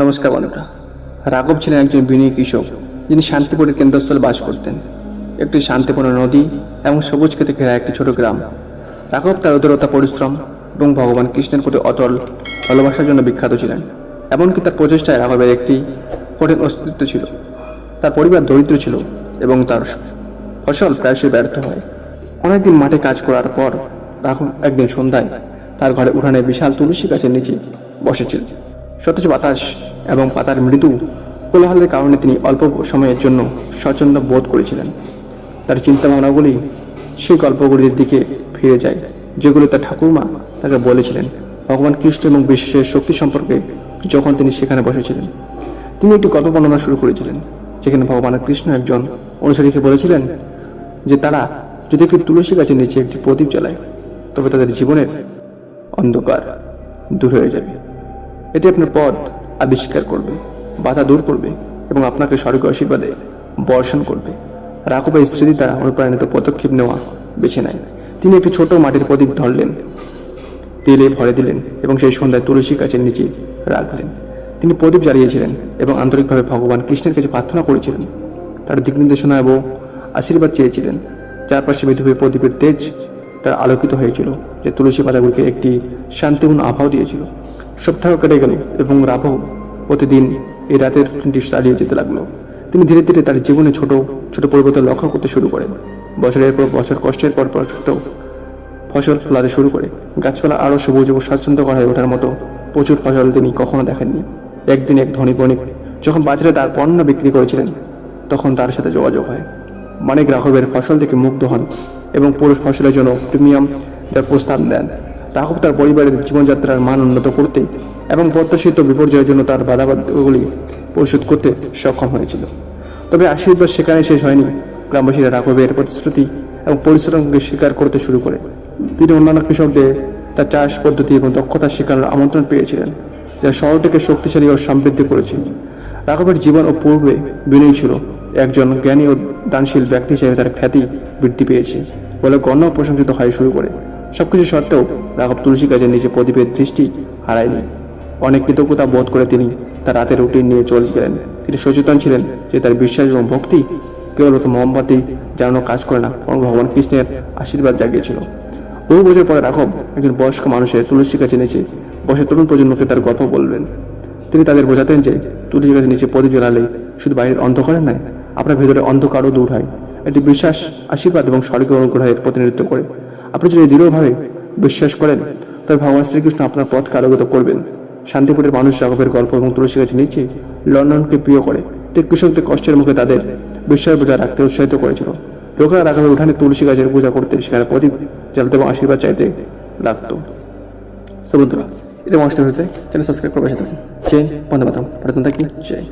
নমস্কার বন্ধুরা। রাঘব ছিলেন একজন বিনয়ী কৃষক, যিনি শান্তিপুরের কেন্দ্রস্থলে বাস করতেন। একটি শান্তিপূর্ণ নদী এবং সবুজ ক্ষেতে ঘেরা একটি ছোট গ্রাম। রাঘব তার উদারতা, পরিশ্রম এবং ভগবান কৃষ্ণের প্রতি অটল ভালোবাসার জন্য বিখ্যাত ছিলেন। এমনকি তার প্রচেষ্টায় রাঘবের একটি কঠিন অস্তিত্ব ছিল। তার পরিবার দরিদ্র ছিল এবং তার ফসল প্রায়শই ব্যর্থ হয়। অনেকদিন মাঠে কাজ করার পর রাঘব একদিন সন্ধ্যায় তার ঘরে উঠানে বিশাল তুলসী গাছের নিচে বসেছিলেন। সতেজ বাতাস এবং পাতার মৃদু কোলাহলের কারণে তিনি অল্প সময়ের জন্য স্বচ্ছন্দ বোধ করেছিলেন। তার চিন্তাভাবনাগুলি সেই গল্পগুলির দিকে ফিরে যায়, যেগুলো তার ঠাকুরমা তাকে বলেছিলেন ভগবান কৃষ্ণ এবং বিশ্বের শক্তি সম্পর্কে। যখন তিনি সেখানে বসেছিলেন, তিনি একটি গল্প বর্ণনা শুরু করেছিলেন, যেখানে ভগবান কৃষ্ণ একজন অনুসারীকে বলেছিলেন যে তারা যদি একটি তুলসী গাছের নিচে একটি প্রদীপ জ্বালায়, তবে তাদের জীবনের অন্ধকার দূর হয়ে যাবে। এটি আপনার পথ আবিষ্কার করবে, বাধা দূর করবে এবং আপনাকে স্বর্গীয় আশীর্বাদে বর্ষণ করবে। রাঘবের স্মৃতি দ্বারা অনুপ্রাণিত পদক্ষেপ নেওয়া বেছে নেয়। তিনি একটি ছোট মাটির প্রদীপ ধরলেন, তেলে ভরে দিলেন এবং সেই সন্ধ্যায় তুলসী গাছের নিচে রাখলেন। তিনি প্রদীপ জ্বালিয়েছিলেন এবং আন্তরিকভাবে ভগবান কৃষ্ণের কাছে প্রার্থনা করেছিলেন। তার দিক নির্দেশনা এবং আশীর্বাদ চেয়েছিলেন। চারপাশে বিধুবে প্রদীপের তেজ তার আলোকিত হয়েছিল, যে তুলসী পাতাগুলিকে একটি শান্তিপূর্ণ আবহাওয়া দিয়েছিল। সপ্তাহ কেটে গেল এবং রাঘব প্রতিদিন এই রাতের রুটিনটি চালিয়ে যেতে লাগলো। তিনি ধীরে ধীরে তার জীবনে ছোট ছোট পরিবর্তন লক্ষ্য করতে শুরু করেন। বছরের পর বছর কষ্টের পর ছোট ফসল ফলাতে শুরু করে গাছপালা আরও সবুজ এবং স্বাচ্ছন্দ্য করা হয়ে ওঠার মতো প্রচুর ফসল তিনি কখনো দেখেননি। একদিন এক ধনী বণিক যখন বাজারে তার পণ্য বিক্রি করেছিলেন, তখন তার সাথে যোগাযোগ হয়। মানিক রাঘবের ফসল থেকে মুগ্ধ হন এবং পুরো ফসলের জন্য প্রিমিয়াম দেওয়ার প্রস্তাব দেন। রাঘব তার পরিবারের জীবনযাত্রার মান উন্নত করতে এবং প্রত্যাশিত বিপর্যয়ের জন্য তার বাধাগুলি পরিশোধ করতে সক্ষম হয়েছিল। তবে আশীর্বাদ সেখানে শেষ হয়নি। গ্রামবাসীরা রাঘবের প্রতিশ্রুতি এবং পরিশ্রমকে স্বীকার করতে শুরু করে। তিনি অন্যান্য কৃষকদের তার চাষ পদ্ধতি এবং দক্ষতা শেখানোর আমন্ত্রণ পেয়েছিলেন, যা শহরটিকে শক্তিশালী ও সমৃদ্ধি করেছিল। রাঘবের জীবন ও পূর্বে বিনয়ী ছিল। একজন জ্ঞানী ও দানশীল ব্যক্তি হিসেবে তার খ্যাতি বৃদ্ধি পেয়েছে বলে গণ্য ও প্রশংসিত হয় শুরু করে। সবকিছু সত্ত্বেও রাঘব তুলসী গাছের নিচে প্রদীপের দৃষ্টি হারায়নি। অনেক কৃতজ্ঞতা বোধ করে তিনি তার রাতের রুটিন নিয়ে চলে গেলেন। তিনি সচেতন ছিলেন যে তার বিশ্বাস এবং ভক্তি কেবলমাত্র মোমবাতি জ্বালানো কাজ করে না, বরং ভগবান কৃষ্ণের আশীর্বাদ জাগিয়েছিল। বহু বছর পরে রাঘব একজন বয়স্ক মানুষের তুলসী গাছের নিচে বসে তরুণ প্রজন্মকে তার গল্প বলবেন। তিনি তাদের বোঝাতেন যে তুলসী গাছের নিচে প্রদীপ জ্বালালে শুধু বাইরের অন্ধকারে নয়, আপনার ভেতরে অন্ধকারও দূর হয়। এটি বিশ্বাস, আশীর্বাদ এবং স্বর্গীয় অনুগ্রহের প্রতিনিধিত্ব করে। আপনি যদি দৃঢ়ভাবে বিশ্বাস করেন, তবে ভগবান শ্রীকৃষ্ণ আপনার পথকে আলোকিত করবেন। শান্তিপুরের মানুষ রাঘবের গল্প এবং তুলসী গাছের নিচে লন্ডনকে প্রিয় করে। ঠিক কৃষকদের কষ্টের মুখে তাদের বিশ্বাস বজায় রাখতে উৎসাহিত করেছিল। লোকেরা রাঘবের উঠানে তুলসী গাছের পূজা করতে, সেখানে প্রদীপ জ্বালাতে এবং আশীর্বাদ চাইতে লাগত। তো বন্ধুরা, এটা অনুষ্ঠান হতে চ্যানেল সাবস্ক্রাইব করে বসে থাকুন। জয় বন্দে মাতরম। ভারত মাতা কি জয়।